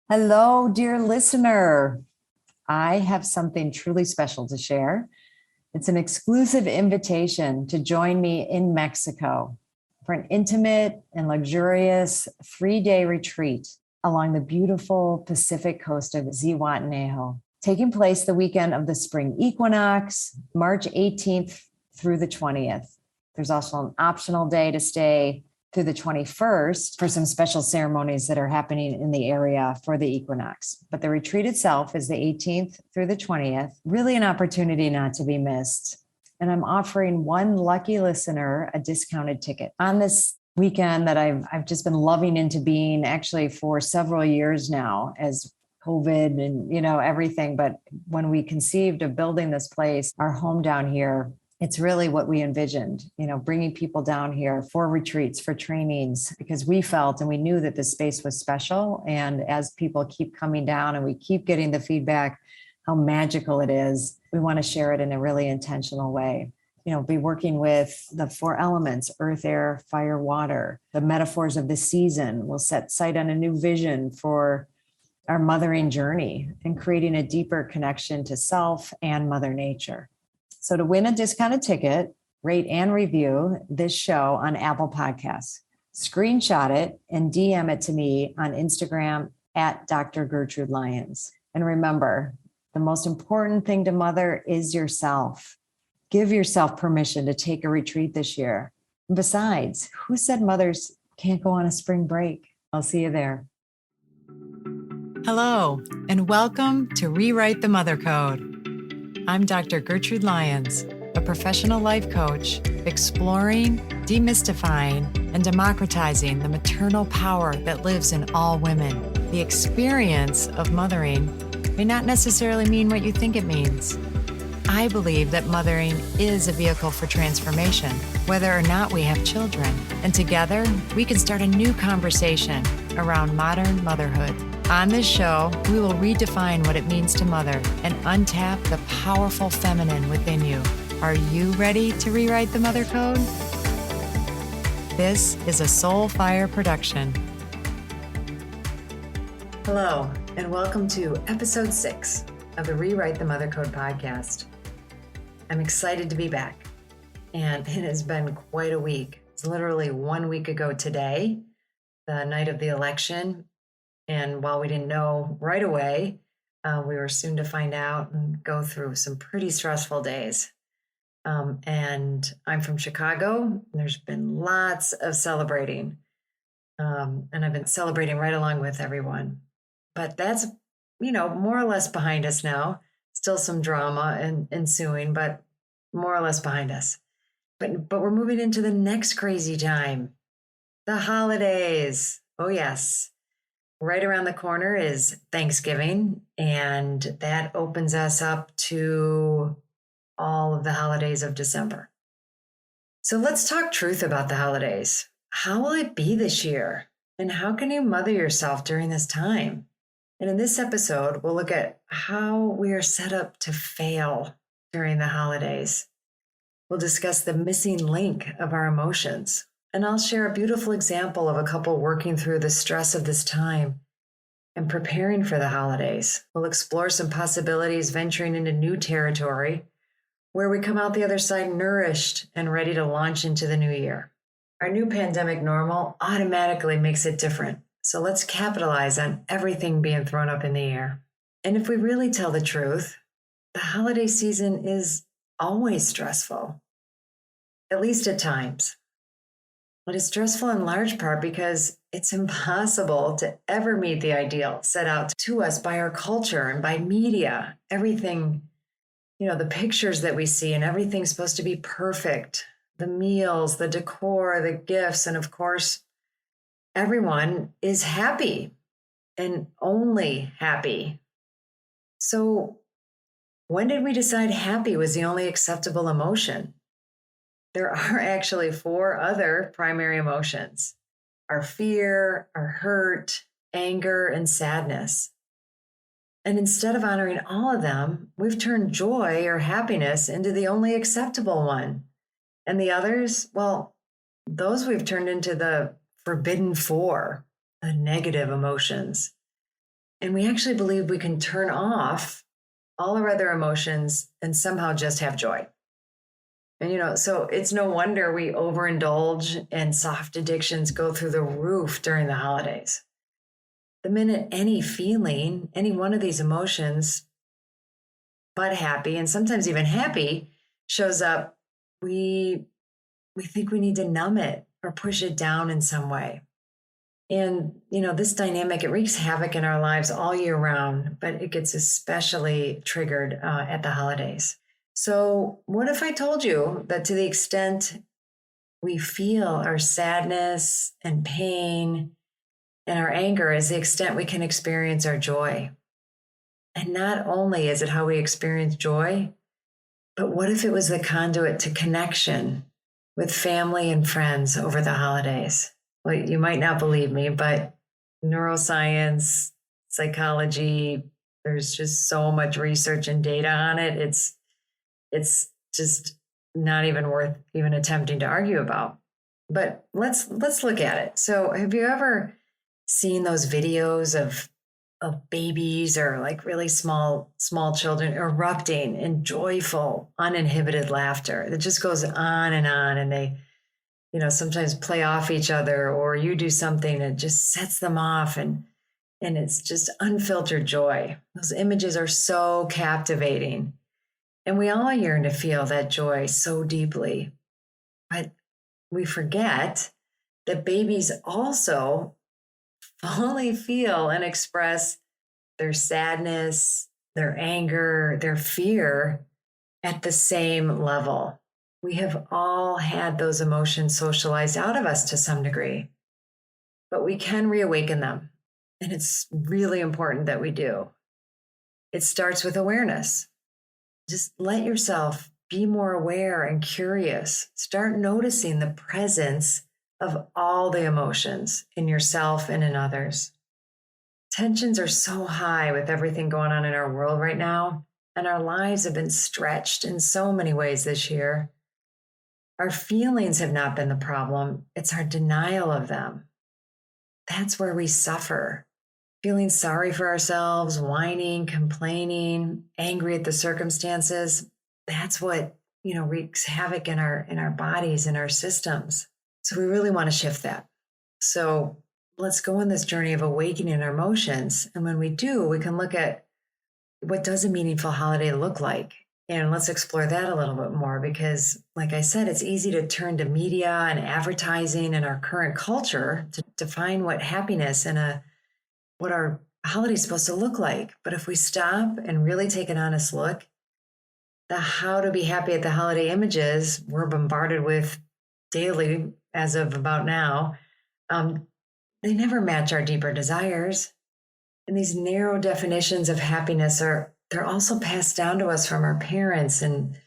Hello, dear listener. I have something truly special to share. It's an exclusive invitation to join me in Mexico for an intimate and luxurious 3-day retreat along the beautiful Pacific coast of Zihuatanejo, taking place the weekend of the spring equinox, March 18th through the 20th. There's also an optional day to stay through the 21st for some special ceremonies that are happening in the area for the equinox. But the retreat itself is the 18th through the 20th, really an opportunity not to be missed. And I'm offering one lucky listener a discounted ticket on this weekend that I've just been loving into being actually for several years now as COVID and, everything. But when we conceived of building this place, our home down here, it's really what we envisioned, bringing people down here for retreats, for trainings, because we felt and we knew that this space was special. And as people keep coming down and we keep getting the feedback, how magical it is, we want to share it in a really intentional way. Be working with the 4 elements, earth, air, fire, water, the metaphors of the season. We'll set sight on a new vision for our mothering journey and creating a deeper connection to self and Mother Nature. So to win a discounted ticket, rate and review this show on Apple Podcasts. Screenshot it and DM it to me on Instagram at Dr. Gertrude Lyons. And remember, the most important thing to mother is yourself. Give yourself permission to take a retreat this year. And besides, who said mothers can't go on a spring break? I'll see you there. Hello, and welcome to Rewrite the Mother Code. I'm Dr. Gertrude Lyons, a professional life coach, exploring, demystifying, and democratizing the maternal power that lives in all women. The experience of mothering may not necessarily mean what you think it means. I believe that mothering is a vehicle for transformation, whether or not we have children. And together, we can start a new conversation around modern motherhood. On this show, we will redefine what it means to mother and untap the powerful feminine within you. Are you ready to rewrite the mother code? This is a Soulfire production. Hello, and welcome to episode 6 of the Rewrite the Mother Code podcast. I'm excited to be back, and it has been quite a week. It's literally 1 week ago today, the night of the election. And while we didn't know right away, we were soon to find out and go through some pretty stressful days. And I'm from Chicago. There's been lots of celebrating. And I've been celebrating right along with everyone. But that's, more or less behind us now. Still some drama and ensuing, but more or less behind us. But we're moving into the next crazy time, the holidays. Oh, yes. Right around the corner is Thanksgiving, and that opens us up to all of the holidays of December. So let's talk truth about the holidays. How will it be this year? And how can you mother yourself during this time? And in this episode, we'll look at how we are set up to fail during the holidays. We'll discuss the missing link of our emotions. And I'll share a beautiful example of a couple working through the stress of this time and preparing for the holidays. We'll explore some possibilities, venturing into new territory where we come out the other side nourished and ready to launch into the new year. Our new pandemic normal automatically makes it different. So let's capitalize on everything being thrown up in the air. And if we really tell the truth, the holiday season is always stressful, at least at times. But it's stressful in large part because it's impossible to ever meet the ideal set out to us by our culture and by media. Everything, the pictures that we see and everything's supposed to be perfect. The meals, the decor, the gifts, and of course, everyone is happy and only happy. So when did we decide happy was the only acceptable emotion? There are actually 4 other primary emotions: our fear, our hurt, anger, and sadness. And instead of honoring all of them, we've turned joy or happiness into the only acceptable one. And the others, well, those we've turned into the forbidden 4, the negative emotions. And we actually believe we can turn off all our other emotions and somehow just have joy. And, so it's no wonder we overindulge and soft addictions go through the roof during the holidays. The minute any feeling, any one of these emotions, but happy and sometimes even happy, shows up, we think we need to numb it or push it down in some way. And, this dynamic, it wreaks havoc in our lives all year round, but it gets especially triggered at the holidays. So what if I told you that to the extent we feel our sadness and pain and our anger is the extent we can experience our joy? And not only is it how we experience joy, but what if it was the conduit to connection with family and friends over the holidays? Well, you might not believe me, but neuroscience, psychology, there's just so much research and data on it. It's just not even worth even attempting to argue about. But let's look at it. So have you ever seen those videos of babies or like really small children erupting in joyful, uninhibited laughter that just goes on, and they sometimes play off each other, or you do something that just sets them off, and it's just unfiltered joy. Those images are so captivating. And we all yearn to feel that joy so deeply. But we forget that babies also fully feel and express their sadness, their anger, their fear at the same level. We have all had those emotions socialized out of us to some degree, but we can reawaken them. And it's really important that we do. It starts with awareness. Just let yourself be more aware and curious. Start noticing the presence of all the emotions in yourself and in others. Tensions are so high with everything going on in our world right now, and our lives have been stretched in so many ways this year. Our feelings have not been the problem. It's our denial of them. That's where we suffer. Feeling sorry for ourselves, whining, complaining, angry at the circumstances. That's what, wreaks havoc in our bodies and our systems. So we really want to shift that. So let's go on this journey of awakening our emotions. And when we do, we can look at what does a meaningful holiday look like? And let's explore that a little bit more, because like I said, it's easy to turn to media and advertising and our current culture to define what happiness and what our holiday is supposed to look like. But if we stop and really take an honest look, the how to be happy at the holiday images we're bombarded with daily as of about now, they never match our deeper desires. And these narrow definitions of happiness they're also passed down to us from our parents and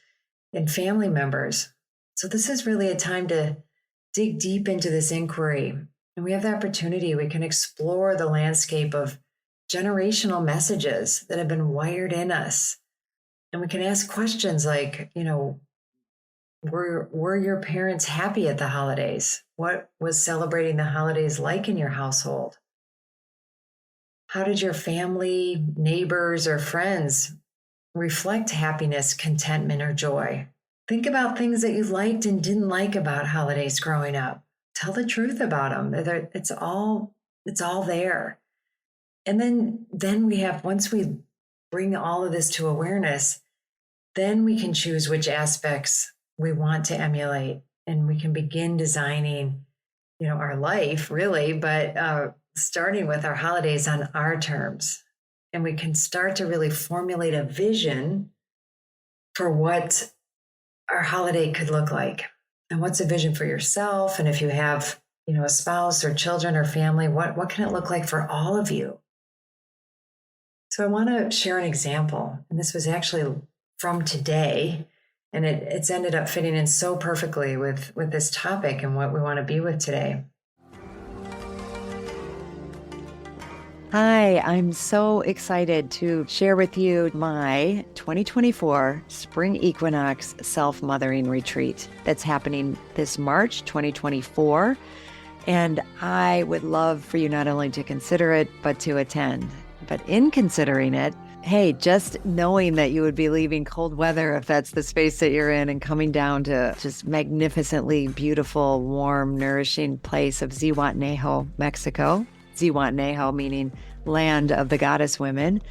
family members. So this is really a time to dig deep into this inquiry. And we have the opportunity, we can explore the landscape of generational messages that have been wired in us. And we can ask questions like, were your parents happy at the holidays? What was celebrating the holidays like in your household? How did your family, neighbors, or friends reflect happiness, contentment, or joy? Think about things that you liked and didn't like about holidays growing up. Tell the truth about them. It's all there. And then we have, once we bring all of this to awareness, then we can choose which aspects we want to emulate, and we can begin designing, our life really, but starting with our holidays on our terms. And we can start to really formulate a vision for what our holiday could look like. And what's a vision for yourself? And if you have, a spouse or children or family, what can it look like for all of you? So I want to share an example. And this was actually from today. And it's ended up fitting in so perfectly with this topic and what we want to be with today. Hi, I'm so excited to share with you my 2024 Spring Equinox Self-Mothering Retreat that's happening this March 2024. And I would love for you not only to consider it, but to attend. But in considering it, hey, just knowing that you would be leaving cold weather if that's the space that you're in and coming down to just magnificently beautiful, warm, nourishing place of Zihuatanejo, Mexico. Zihuatanejo meaning land of the goddess women.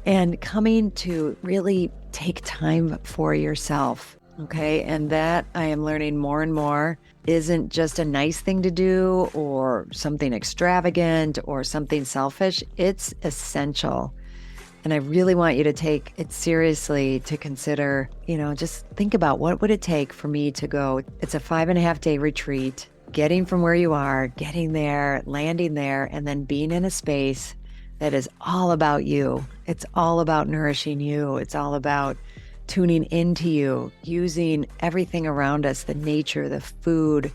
And coming to really take time for yourself. Okay. And that I am learning more and more isn't just a nice thing to do or something extravagant or something selfish. It's essential. And I really want you to take it seriously to consider, just think about what would it take for me to go. It's a 5.5-day retreat, getting from where you are, getting there, landing there, and then being in a space that is all about you. It's all about nourishing you. It's all about tuning into you, using everything around us, the nature, the food,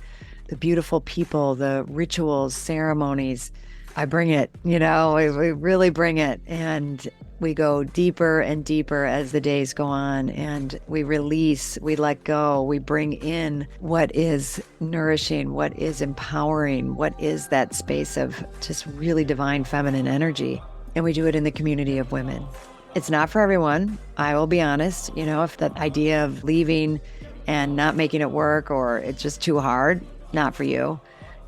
the beautiful people, the rituals, ceremonies. I bring it, we really bring it. And we go deeper and deeper as the days go on, and we release, we let go, we bring in what is nourishing, what is empowering, what is that space of just really divine feminine energy. And we do it in the community of women. It's not for everyone. I will be honest, if the idea of leaving and not making it work or it's just too hard, not for you.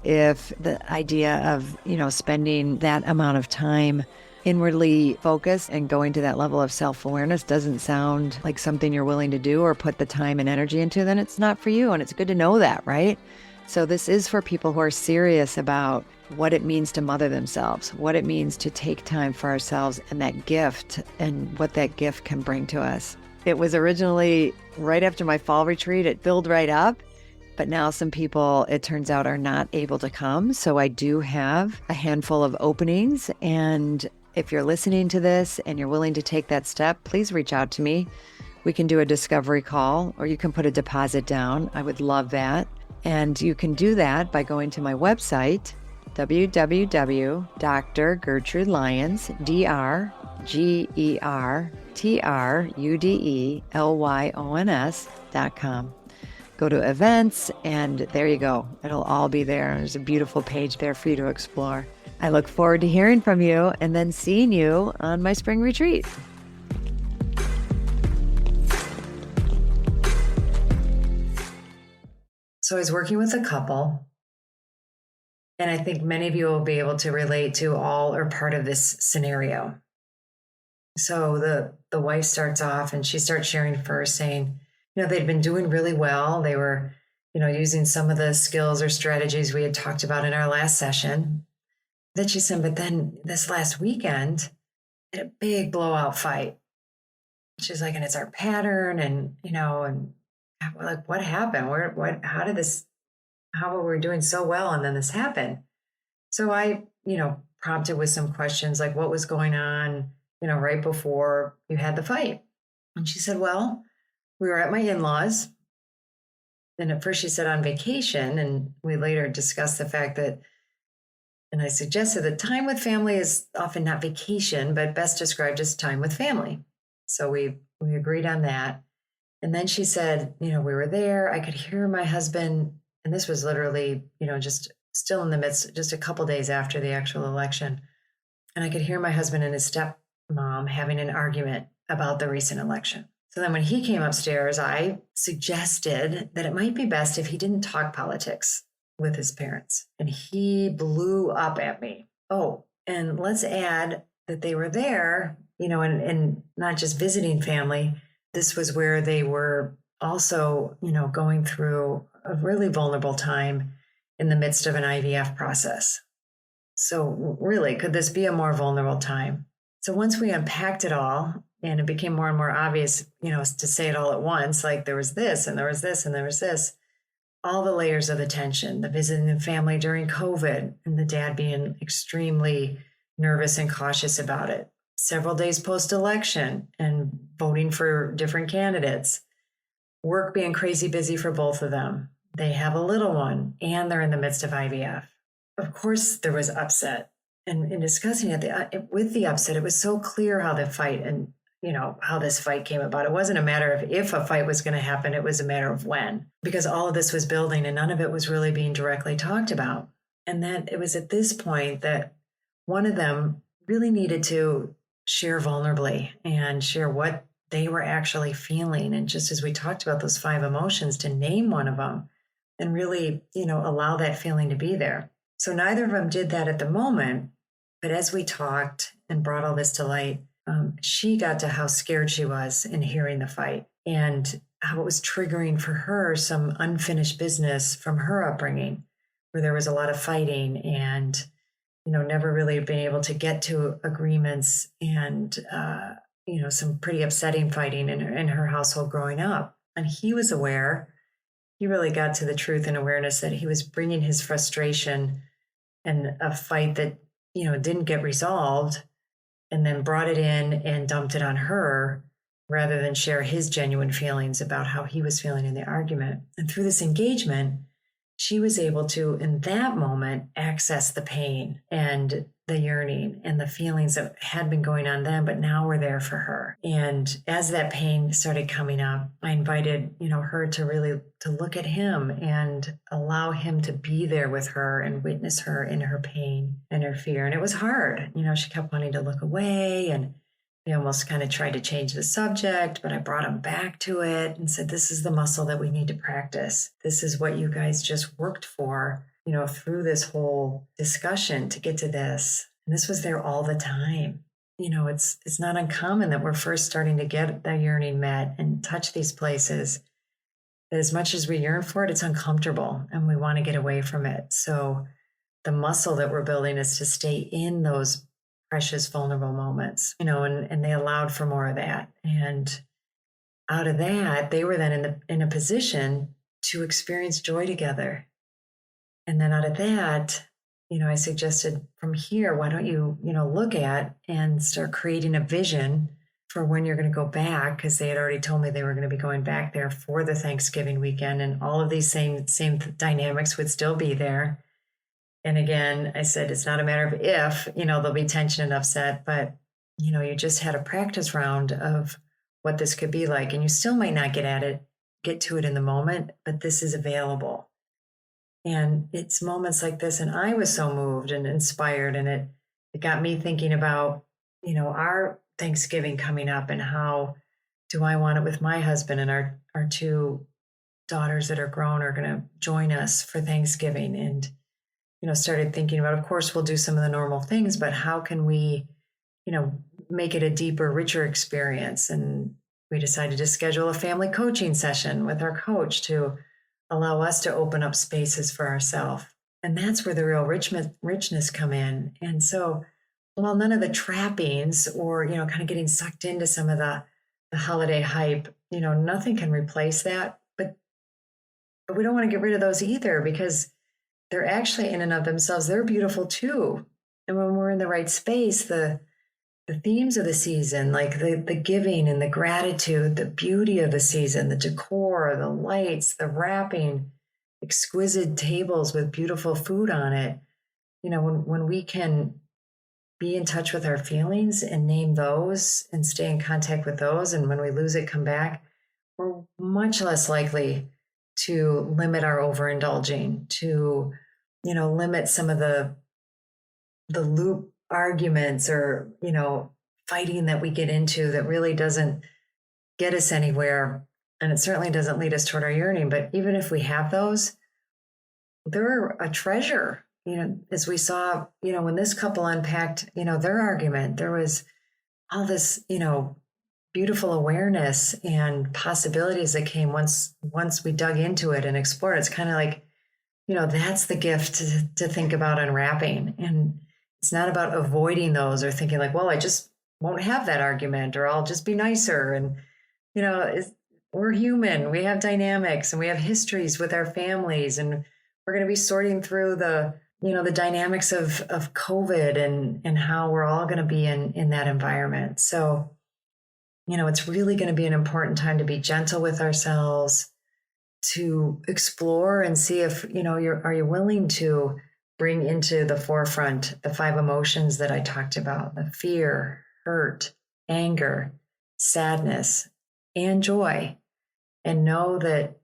If the idea of, spending that amount of time inwardly focused and going to that level of self-awareness doesn't sound like something you're willing to do or put the time and energy into, then it's not for you. And it's good to know that, right? So this is for people who are serious about what it means to mother themselves, what it means to take time for ourselves and that gift and what that gift can bring to us. It was originally right after my fall retreat. It filled right up. But now some people, it turns out, are not able to come. So I do have a handful of openings. And if you're listening to this and you're willing to take that step, please reach out to me. We can do a discovery call or you can put a deposit down. I would love that. And you can do that by going to my website, www.drgertrudelyons.com. Go to events, and there you go. It'll all be there. There's a beautiful page there for you to explore. I look forward to hearing from you and then seeing you on my spring retreat. So I was working with a couple, and I think many of you will be able to relate to all or part of this scenario. So the wife starts off and she starts sharing first, saying, they'd been doing really well. They were, using some of the skills or strategies we had talked about in our last session. Then she said, but then this last weekend, we had a big blowout fight. She's like, and it's our pattern, and, and we're like, what happened? How were we doing so well? And then this happened. So I, prompted with some questions like, what was going on, right before you had the fight? And she said, well, we were at my in-laws. And at first she said on vacation, and we later discussed the fact that, and I suggested that time with family is often not vacation, but best described as time with family. So we agreed on that. And then she said, we were there. I could hear my husband, and this was literally, just still in the midst, just a couple days after the actual election. And I could hear my husband and his stepmom having an argument about the recent election. So then when he came upstairs, I suggested that it might be best if he didn't talk politics with his parents. And he blew up at me. Oh, and let's add that they were there, and not just visiting family. This was where they were also, going through a really vulnerable time in the midst of an IVF process. So really, could this be a more vulnerable time? So once we unpacked it all, and it became more and more obvious, to say it all at once, like there was this and there was this and there was this, all the layers of the tension, the visiting the family during COVID and the dad being extremely nervous and cautious about it, several days post-election and voting for different candidates, work being crazy busy for both of them. They have a little one and they're in the midst of IVF. Of course, there was upset. And in discussing it, with the upset, it was so clear how the fight and how this fight came about. It wasn't a matter of if a fight was going to happen. It was a matter of when, because all of this was building and none of it was really being directly talked about. And then it was at this point that one of them really needed to share vulnerably and share what they were actually feeling. And just as we talked about those 5 emotions, to name one of them and really, allow that feeling to be there. So neither of them did that at the moment. But as we talked and brought all this to light, she got to how scared she was in hearing the fight and how it was triggering for her some unfinished business from her upbringing, where there was a lot of fighting and, never really being able to get to agreements and, some pretty upsetting fighting in her household growing up. And he was aware, he really got to the truth and awareness that he was bringing his frustration and a fight that, didn't get resolved, and then brought it in and dumped it on her rather than share his genuine feelings about how he was feeling in the argument. And through this engagement, she was able to, in that moment, access the pain and the yearning and the feelings that had been going on then, but now were there for her. And as that pain started coming up, I invited, her to really to look at him and allow him to be there with her and witness her in her pain and her fear. And it was hard. She kept wanting to look away, and we almost kind of tried to change the subject, but I brought him back to it and said, this is the muscle that we need to practice. This is what you guys just worked for, through this whole discussion to get to this. And this was there all the time. It's not uncommon that we're first starting to get the yearning met and touch these places, that as much as we yearn for it, it's uncomfortable and we want to get away from it. So the muscle that we're building is to stay in those precious, vulnerable moments, and they allowed for more of that. And out of that, they were then in a position to experience joy together. And then out of that, I suggested from here, why don't you, look at and start creating a vision for when you're going to go back, because they had already told me they were going to be going back there for the Thanksgiving weekend, and all of these same dynamics would still be there. And again, I said, it's not a matter of if, there'll be tension and upset, but, you just had a practice round of what this could be like. And you still might not get to it in the moment, but this is available. And it's moments like this. And I was so moved and inspired. And it got me thinking about, our Thanksgiving coming up, and how do I want it with my husband, and our 2 daughters that are grown are going to join us for Thanksgiving. And started thinking about, of course, we'll do some of the normal things, but how can we, make it a deeper, richer experience? And we decided to schedule a family coaching session with our coach to allow us to open up spaces for ourselves. And that's where the real richness come in. And so, while none of the trappings or, kind of getting sucked into some of the holiday hype, nothing can replace that. But we don't want to get rid of those either, because they're actually in and of themselves, they're beautiful too. And when we're in the right space, the themes of the season, like the giving and the gratitude, the beauty of the season, the decor, the lights, the wrapping, exquisite tables with beautiful food on it. When we can be in touch with our feelings and name those and stay in contact with those, and when we lose it, come back, we're much less likely to limit our overindulging, to, limit some of the loop arguments or, fighting that we get into that really doesn't get us anywhere. And it certainly doesn't lead us toward our yearning. But even if we have those, they're a treasure. As we saw, when this couple unpacked, their argument, there was all this, beautiful awareness and possibilities that came once we dug into it and explored. It's kind of like, that's the gift to think about unwrapping. And it's not about avoiding those or thinking like, well, I just won't have that argument, or I'll just be nicer. And, we're human. We have dynamics and we have histories with our families, and we're going to be sorting through the dynamics of COVID and how we're all going to be in that environment. So, it's really going to be an important time to be gentle with ourselves, to explore and see if, are you willing to bring into the forefront the 5 emotions that I talked about: the fear, hurt, anger, sadness, and joy. And know that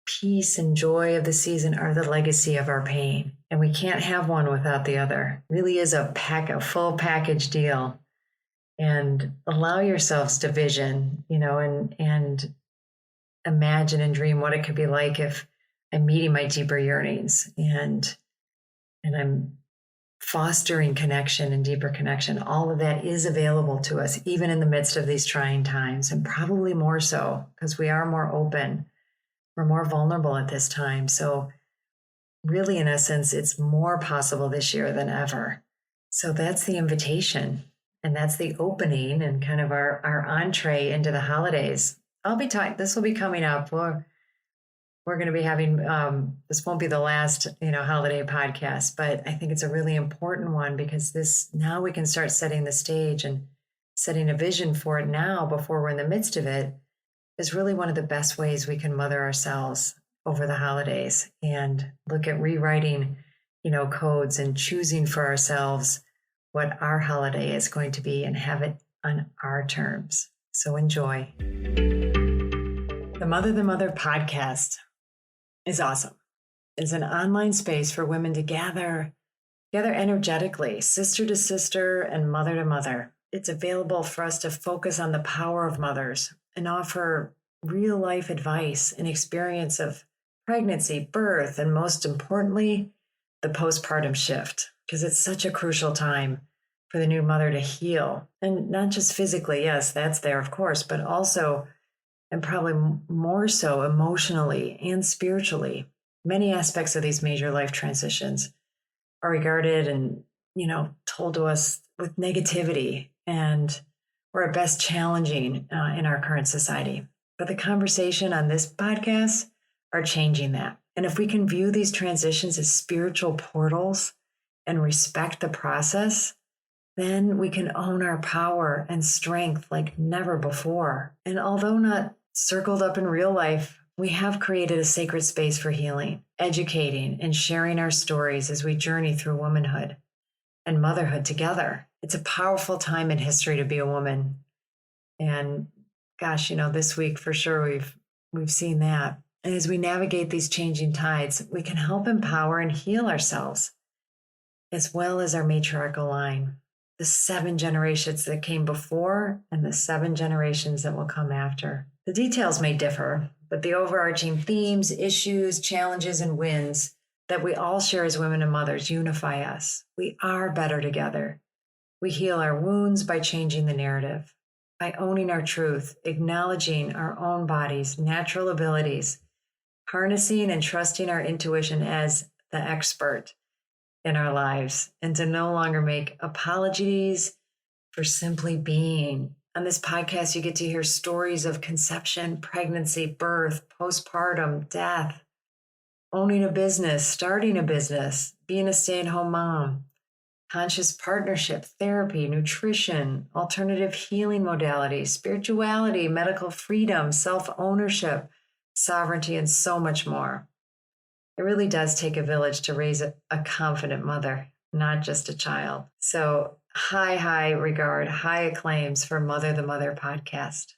peace and joy of the season are the legacy of our pain. And we can't have one without the other. It really is a full package deal. And allow yourselves to vision, and imagine and dream what it could be like if I'm meeting my deeper yearnings and I'm fostering connection and deeper connection. All of that is available to us, even in the midst of these trying times, and probably more so because we are more open. We're more vulnerable at this time. So really, in essence, it's more possible this year than ever. So that's the invitation. And that's the opening and kind of our entree into the holidays. This will be coming up. We're going to be having, this won't be the last, holiday podcast, but I think it's a really important one because now we can start setting the stage and setting a vision for it now before we're in the midst of it is really one of the best ways we can mother ourselves over the holidays and look at rewriting, codes and choosing for ourselves what our holiday is going to be and have it on our terms. So enjoy. The Mother podcast is awesome. It's an online space for women to gather energetically, sister to sister and mother to mother. It's available for us to focus on the power of mothers and offer real life advice and experience of pregnancy, birth, and most importantly, the postpartum shift, because it's such a crucial time for the new mother to heal. And not just physically, yes, that's there, of course, but also, and probably more so emotionally and spiritually. Many aspects of these major life transitions are regarded and, told to us with negativity and or at best challenging in our current society. But the conversation on this podcast are changing that. And if we can view these transitions as spiritual portals and respect the process, then we can own our power and strength like never before. And although not circled up in real life, we have created a sacred space for healing, educating, and sharing our stories as we journey through womanhood and motherhood together. It's a powerful time in history to be a woman. And gosh, this week for sure we've seen that. And as we navigate these changing tides, we can help empower and heal ourselves, as well as our matriarchal line, the 7 generations that came before and the 7 generations that will come after. The details may differ, but the overarching themes, issues, challenges, and wins that we all share as women and mothers unify us. We are better together. We heal our wounds by changing the narrative, by owning our truth, acknowledging our own bodies' natural abilities, harnessing and trusting our intuition as the expert in our lives, and to no longer make apologies for simply being. On this podcast, you get to hear stories of conception, pregnancy, birth, postpartum, death, owning a business, starting a business, being a stay-at-home mom, conscious partnership, therapy, nutrition, alternative healing modalities, spirituality, medical freedom, self-ownership, sovereignty, and so much more. It really does take a village to raise a confident mother, not just a child. So high regard, high acclaims for the Mother podcast.